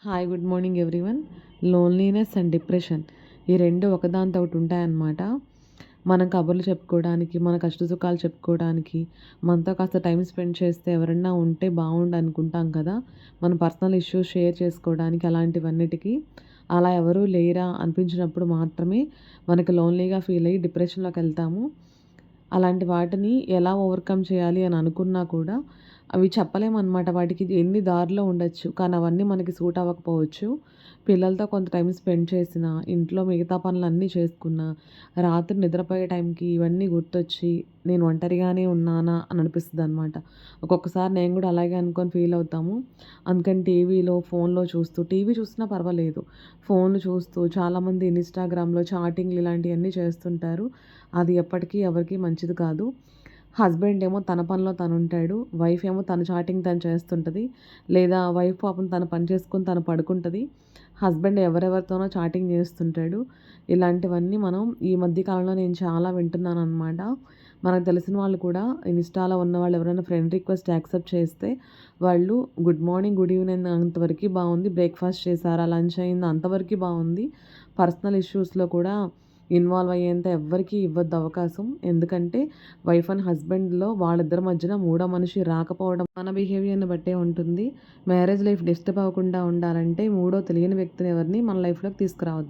Hi good morning everyone. Loneliness and depression ఈ రెండు ఒకదానితో ఒకటి ఉంటాయన్నమాట. మనం కబుర్లు చెప్పుకోవడానికి, మన కష్ట సుఖాలు చెప్పుకోవడానికి, మనతో కాస్త టైం స్పెండ్ చేస్తే ఎవరన్నా ఉంటే బాగుండు అనుకుంటాం కదా. మన పర్సనల్ ఇష్యూస్ షేర్ చేసుకోవడానికి అలాంటివన్నిటికీ అలా ఎవరూ లేరా అనిపించినప్పుడు మాత్రమే మనకు లోన్లీగా ఫీల్ అయ్యి డిప్రెషన్లోకి వెళ్తాము. అలాంటి వాటిని ఎలా ఓవర్కమ్ చేయాలి అని అనుకున్నా కూడా అవి చెప్పలేమన్నమాట. వాటికి ఎన్ని దారులు ఉండొచ్చు. కానీ అవన్నీ మనకి సూట్ అవ్వకపోవచ్చు. పిల్లలతో కొంత టైం స్పెండ్ చేసినా, ఇంట్లో మిగతా పనులన్నీ చేసుకున్నా, రాత్రి నిద్రపోయే టైంకి ఇవన్నీ గుర్తొచ్చి నేను ఒంటరిగానే ఉన్నానా అని అనిపిస్తదనమాట. ఒక్కొక్కసారి నేను కూడా అలాగే అనుకోని ఫీల్ అవుతాము. అందుకని ఫోన్‌లో చూస్తూ టీవీ చూసినా పర్వాలేదు. ఫోన్‌లు చూస్తూ చాలామంది ఇన్‌స్టాగ్రామ్‌లో చాటింగ్‌లు ఇలాంటియన్నీ చేస్తుంటారు. అది ఎప్పటికీ ఎవరికీ మంచిది కాదు. హస్బెండ్ ఏమో తన పనిలో తనుంటాడు. వైఫ్ ఏమో తన చాటింగ్ తను చేస్తుంటది. లేదా వైఫ్ పాపం తన పని చేసుకొని తను పడుకుంటది. హస్బెండ్ ఎవరెవరితోనో చాటింగ్ చేస్తుంటాడు. ఇలాంటివన్నీ మనం ఈ మధ్య కాలంలో నేను చాలా వింటున్నాననమాట. మనకు తెలిసిన వాళ్ళు కూడా ఇన్‌స్టాలో ఉన్నవాళ్ళు ఎవరైనా ఫ్రెండ్ రిక్వెస్ట్ యాక్సెప్ట్ చేస్తే వాళ్ళు గుడ్ మార్నింగ్, గుడ్ ఈవెనింగ్ అంతవరకి బావుంది. బ్రేక్‌ఫాస్ట్ చేశారా? లంచ్ అయిందా? అంతవరకి బావుంది. పర్సనల్ ఇష్యూస్‌లో కూడా ఇన్వాల్వ్ అయ్యేంత ఎవ్వరికీ ఇవ్వద్దు అవకాశం. ఎందుకంటే వైఫ్ అండ్ హస్బెండ్‌లో వాళ్ళిద్దరి మధ్యన మూడో మనిషి రాకపోవడం మన బిహేవియర్‌ని బట్టే ఉంటుంది. మ్యారేజ్ లైఫ్ డిస్టర్బ్ అవ్వకుండా ఉండాలంటే మూడో తెలియని వ్యక్తిని ఎవరిని మన లైఫ్‌లోకి తీసుకురావద్దు.